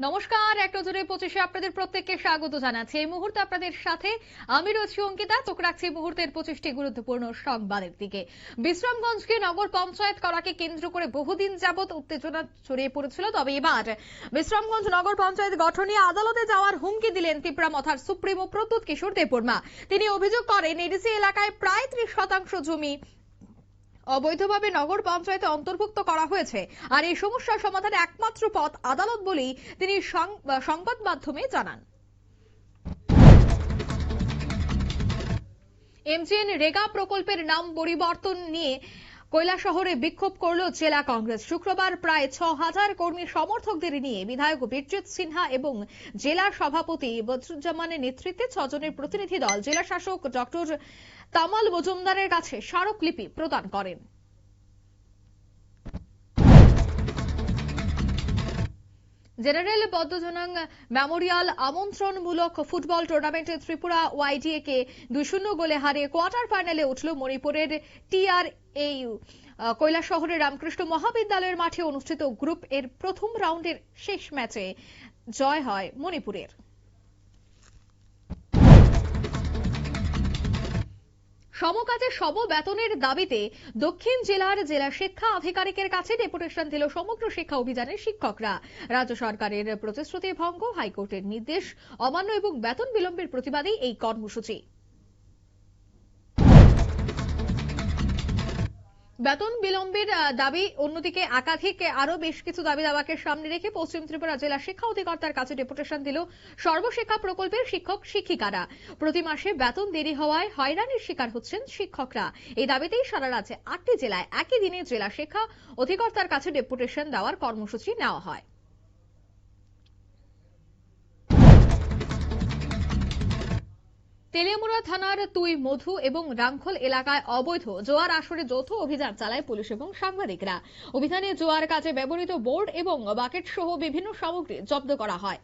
নমস্কার, এক নজরে 25-এ আপনাদের প্রত্যেককে স্বাগত জানাচ্ছি। এই মুহূর্তে আপনাদের সাথে আমি রয়েছি অঙ্কিতা। চোখ রাখছি মুহূর্তের 25টি গুরুত্বপূর্ণ সংবাদের দিকে। বিশ্রামগঞ্জকে নগর পঞ্চায়েত করাকে কেন্দ্র করে বহুদিন যাবৎ উত্তেজনা ছড়িয়ে পড়েছিল, তবে এবার বিশ্রামগঞ্জ নগর পঞ্চায়েত গঠন নিয়ে আদালতে যাওয়ার হুমকি দিলেন ত্রিপুরা সুপ্রিমো প্রদ্যুৎ কিশোর দেববর্মা। তিনি অভিযোগ করেন এডিসি এলাকায় প্রায় 30% জমি অবৈধভাবে নগর পঞ্চায়েতে অন্তর্ভুক্ত করা হয়েছে, আর এই সমস্যার সমাধানের একমাত্র পথ আদালত বলেই তিনি সংবাদ মাধ্যমে জানান। এমজিএন রেগা প্রকল্পের নাম পরিবর্তন নিয়ে কৈলাসহরে বিক্ষোভ করল জেলা কংগ্রেস। শুক্রবার প্রায় 6000 কর্মী সমর্থকদের নিয়ে বিধায়ক বীরজিৎ সিনহা এবং জেলা সভাপতি বদরুজ্জামানের নেতৃত্বে 6 জনের প্রতিনিধি দল জেলা শাসক ডক্টর তামাল মজুমদারের কাছে স্মারকলিপি প্রদান করেন। জেনারেল পদ্মজনং মেমোরিয়াল আমন্ত্রণমূলক ফুটবল টুর্নামেন্টে ত্রিপুরা ওয়াইডিএ কে 2-0 গোলে হারিয়ে কোয়ার্টার ফাইনালে উঠল মণিপুরের টিআরএইউ। কৈলাসহরের রামকৃষ্ণ মহাবিদ্যালয়ের মাঠে অনুষ্ঠিত গ্রুপ এর প্রথম রাউন্ডের শেষ ম্যাচে জয় হয় মণিপুরের। সমকাজে সম বেতনের দাবিতে দক্ষিণ জেলার জেলা শিক্ষা আধিকারিকের কাছে ডেপুটেশন দিল সমগ্র শিক্ষা অভিযানের শিক্ষকরা। রাজ্য সরকারের প্রতিশ্রুতি ভঙ্গ, হাইকোর্টের নির্দেশ অমান্য এবং বেতন বিলম্বের প্রতিবাদে এই কর্মসূচি। বেতন বিলম্বের দাবি, অন্যদিকে একাধিক আরো বেশ কিছু দাবি দাওয়াকে সামনে রেখে পশ্চিম ত্রিপুরা জেলা শিক্ষা অধিকর্তার কাছে ডেপুটেশন দিল সর্বশিক্ষা প্রকল্পের শিক্ষক শিক্ষিকারা। প্রতি মাসে বেতন দেরি হওয়ায় হয়রানির শিকার হচ্ছেন শিক্ষকরা। এই দাবিতেই সারা রাজ্যে 8টি জেলায় একই দিনে জেলা শিক্ষা অধিকর্তার কাছে ডেপুটেশন দেওয়ার কর্মসূচি নেওয়া হয়। তেলিয়ামুড়া থানার তুই মধু এবং রাংখল এলাকায় অবৈধ জোয়ার আসরে যৌথ অভিযান চালায় পুলিশ এবং সাংবাদিকরা। অভিযানে জোয়ার কাজে ব্যবহৃত বোর্ড এবং বাকেট সহ বিভিন্ন সামগ্রী জব্দ করা হয়।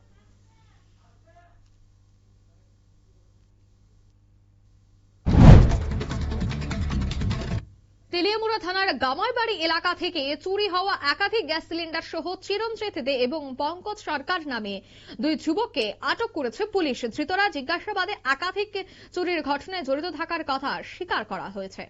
তেলিয়ামুড়া থানার গামাইবাড়ি এলাকা থেকে চুরি হওয়া একাধিক গ্যাস সিলিন্ডার সহ চিরঞ্জিত দে এবং পঙ্কজ সরকার নামে 2 যুবককে আটক করেছে পুলিশ। ধৃতরা জিজ্ঞাসাবাদে একাধিক চুরির ঘটনায় জড়িত থাকার কথা স্বীকার করা হয়েছে।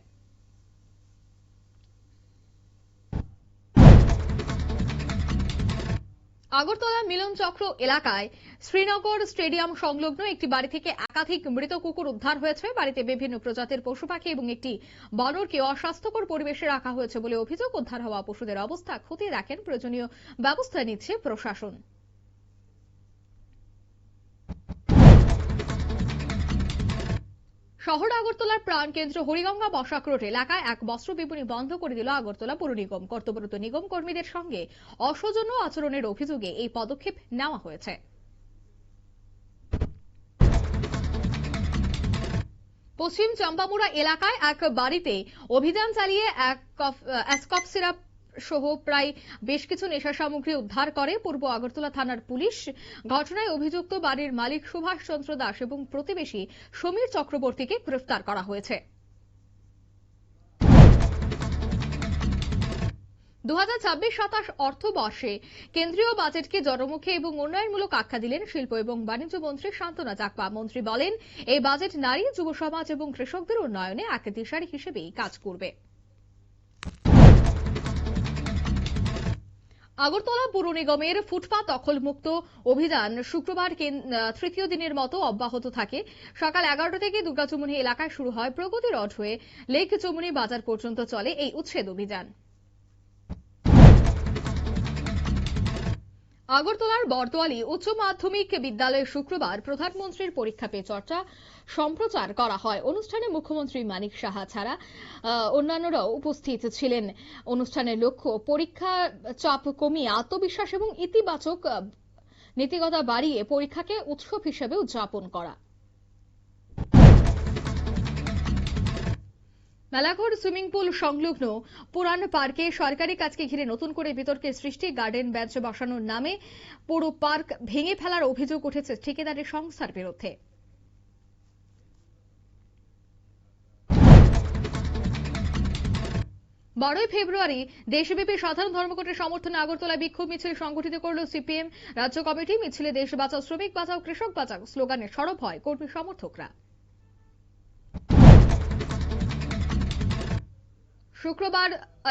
আগরতলা মিলন চক্র এলাকায় শ্রীনগর স্টেডিয়াম সংলগ্ন একটি বাড়ি থেকে একাধিক মৃত কুকুর উদ্ধার হয়েছে। বাড়িতে বিভিন্ন প্রজাতির পশু পাখি এবং একটি বানরকে অস্বাস্থ্যকর পরিবেশে রাখা হয়েছে বলে অভিযোগ। উদ্ধার হওয়া পশুদের অবস্থা খতিয়ে দেখেন প্রয়োজনীয় ব্যবস্থা নিচ্ছে প্রশাসন। শহর আগরতলার প্রাণকেন্দ্র হরিগঙ্গা বসাক রোড এলাকায় এক বস্ত্র বিপণী বন্ধ করে দিল আগরতলা পুর নিগম। কর্তব্যরত নিগম কর্মীদের সঙ্গে অসৌজন্য আচরণের অভিযোগে এই পদক্ষেপ নেওয়া হয়েছে। পশ্চিম চম্পামুড়া এলাকায় এক বাড়িতে অভিযান চালিয়ে অ্যাসকপ সিরাপ সহ প্রায় বেশ কিছু নেশা সামগ্রী উদ্ধার করে পূর্ব আগরতলা থানার পুলিশ। ঘটনায় অভিযুক্ত বাড়ির মালিক সুভাষ চন্দ্র দাস এবং প্রতিবেশী সমীর চক্রবর্তীকে গ্রেফতার করা হয়েছে। 2026-27 অর্থবর্ষে কেন্দ্রীয় বাজেটকে জনমুখী এবং উন্নয়নমূলক আখ্যা দিলেন শিল্প এবং বাণিজ্য মন্ত্রী শান্তনা চাকমা। মন্ত্রী বলেন, এই বাজেট নারী, যুব সমাজ এবং কৃষকদের উন্নয়নে এক দিশারি হিসেবেই কাজ করবে। আগরতলা পুর নিগমের ফুটপাত দখলমুক্ত অভিযান শুক্রবার তৃতীয় দিনের মতো অব্যাহত থাকে। সকাল 11টা থেকে দুর্গাচুমুনি এলাকায় শুরু হয়, প্রগতি রোড হয়ে লেক চুমুনি বাজার পর্যন্ত চলে এই উচ্ছেদ অভিযান। আগরতলার বরদোয়ালি উচ্চ মাধ্যমিক বিদ্যালয়ে শুক্রবার প্রধানমন্ত্রীর পরীক্ষা পে চর্চা সম্প্রচার করা হয়। অনুষ্ঠানে মুখ্যমন্ত্রী মানিক সাহা ছাড়া অন্যান্যরাও উপস্থিত ছিলেন। অনুষ্ঠানের লক্ষ্য পরীক্ষা চাপ কমিয়ে আত্মবিশ্বাস এবং ইতিবাচক নীতিগতা বাড়িয়ে পরীক্ষাকে উৎসব হিসেবে উদযাপন করা। মেলাঘর সুইমিং পুল সংলগ্ন পুরান পার্কে সরকারি কাজকে ঘিরে নতুন করে বিতর্কের সৃষ্টি। গার্ডেন বেঞ্চ বসানোর নামে পুরো পার্ক ভেঙে ফেলার অভিযোগ উঠেছে ঠিকাদারি সংস্থার বিরুদ্ধে। 12ই ফেব্রুয়ারি দেশব্যাপী সাধারণ ধর্মঘটের সমর্থনে আগরতলায় বিক্ষোভ মিছিল সংগঠিত করল সিপিএম রাজ্য কমিটি। মিছিলে দেশ বাঁচাও, শ্রমিক বাঁচাও, কৃষক বাঁচাও স্লোগানে সরব হয় কর্মী সমর্থকরা। শুক্রবার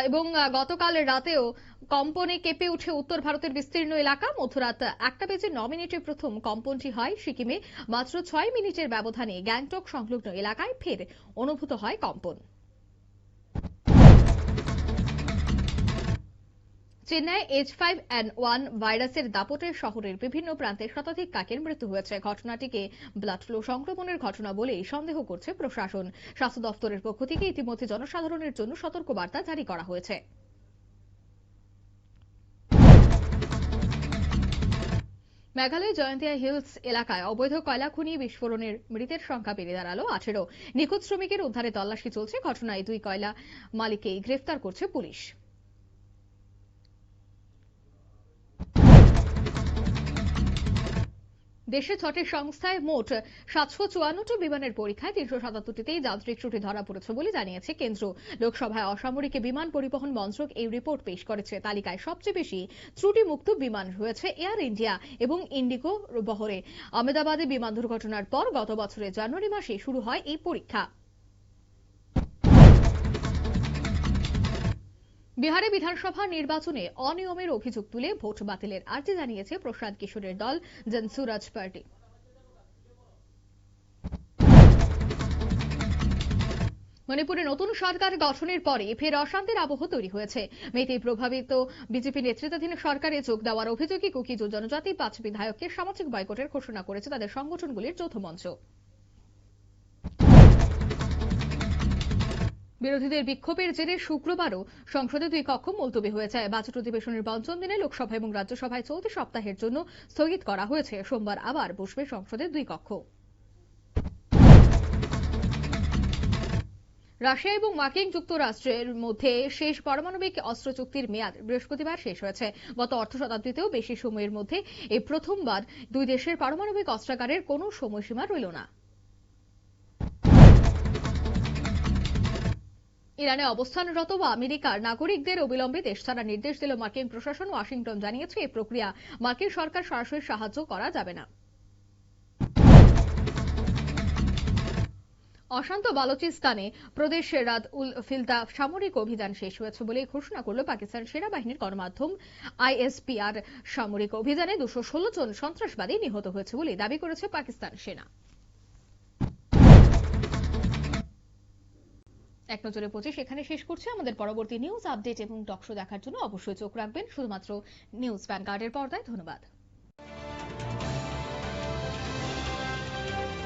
এবং গতকাল রাতেও কম্পনে কেঁপে উঠে উত্তর ভারতের বিস্তীর্ণ এলাকা। মধ্যরাত 1:09 প্রথম কম্পনটি হয় সিকিমে। মাত্র 6 মিনিটের ব্যবধানে গ্যাংটক সংলগ্ন এলাকায় ফের অনুভূত হয় কম্পন। চেন্নাই H5N1 ভাইরাসের দাপটে শহরের বিভিন্ন প্রান্তে শতাধিক কাকের মৃত্যু হয়েছে। ঘটনাটিকে ব্লাড ফ্লু সংক্রমণের ঘটনা বলেই সন্দেহ করছে প্রশাসন। স্বাস্থ্য দপ্তরের পক্ষ থেকে ইতিমধ্যে জনসাধারণের জন্য সতর্কবার্তা জারি করা হয়েছে। মেঘালয় জয়ন্তিয়া হিলস এলাকায় অবৈধ কয়লা খনি বিস্ফোরণের মৃতের সংখ্যা বেড়ে দাঁড়ালো 18। নিখোঁজ শ্রমিকের উদ্ধারে তল্লাশি চলছে। ঘটনায় 2 কয়লা মালিককেই গ্রেফতার করছে পুলিশ। দেশে 6টি সংস্থায় মোট 754টি বিমানের পরীক্ষায় 377টিতেই যান্ত্রিক ত্রুটি ধরা পড়েছে বলে জানিয়েছে কেন্দ্র। লোকসভায় অসামরিক বিমান পরিবহন মন্ত্রক এই রিপোর্ট পেশ করেছে। তালিকায় সবচেয়ে বেশি ত্রুটিমুক্ত বিমান রয়েছে এয়ার ইন্ডিয়া এবং ইন্ডিগো বহরে। আহমেদাবাদে বিমান দুর্ঘটনার পর গত বছরের জানুয়ারি মাসে শুরু হয় এই পরীক্ষা। বিহারে বিধানসভা নির্বাচনে অনিয়মের অভিযোগ তুলে ভোট বাতিলের আর্জি জানিয়েছে প্রশান্ত কিশোরের দল জনসুরাজ পার্টি। মণিপুরে নতুন সরকার গঠনের পরে ফের অশান্তির আবহ তৈরি হয়েছে। মেতে প্রভাবিত বিজেপি নেতৃত্বাধীন সরকারে যোগ দেওয়ার অভিযোগে কুকিজ ও জনজাতি 5 বিধায়ককে সামাজিক বয়কটের ঘোষণা করেছে তাদের সংগঠনগুলির যৌথ মঞ্চ। বিরোধীদের বিক্ষোভের জেরে শুক্রবারও সংসদে 2 কক্ষ মুলতবি হয়েছে। বাজেট অধিবেশনের পঞ্চম দিনে লোকসভা এবং রাজ্যসভায় চলতি সপ্তাহের জন্য স্থগিত করা হয়েছে। সোমবার আবার বসবে সংসদের 2 কক্ষ। রাশিয়া এবং মার্কিন যুক্তরাষ্ট্রের মধ্যে শেষ পারমাণবিক অস্ত্র চুক্তির মেয়াদ বৃহস্পতিবার শেষ হয়েছে। গত অর্থ শতাব্দীতেও বেশি সময়ের মধ্যে এই প্রথমবার 2 দেশের পারমাণবিক অস্ত্রাগারের কোনো সময়সীমা রইল না। ইরানে অবস্থানরত আমেরিকার নাগরিকদের অবিলম্বে দেশ ছাড়ার নির্দেশ দিল মার্কিন প্রশাসন। ওয়াশিংটন জানিয়েছে এই প্রক্রিয়া মার্কিন সরকার সরাসরি সাহায্য করা যাবে না। অশান্ত বালুচিস্তানে প্রদেশে রাত উল ফিলতা সামরিক অভিযান শেষ হয়েছে বলে ঘোষণা করল পাকিস্তান সেনাবাহিনীর গণমাধ্যম ISPR। সামরিক অভিযানে 216 জন সন্ত্রাসবাদী নিহত হয়েছে বলে দাবি করেছে পাকিস্তান সেনা। এক নজরে 25 এখানে শেষ করছে। আমাদের পরবর্তী নিউজ আপডেট এবং টকশো দেখার জন্য অবশ্যই চোখ রাখবেন শুধুমাত্র নিউজ ভ্যানগার্ডের পর্দায়। ধন্যবাদ।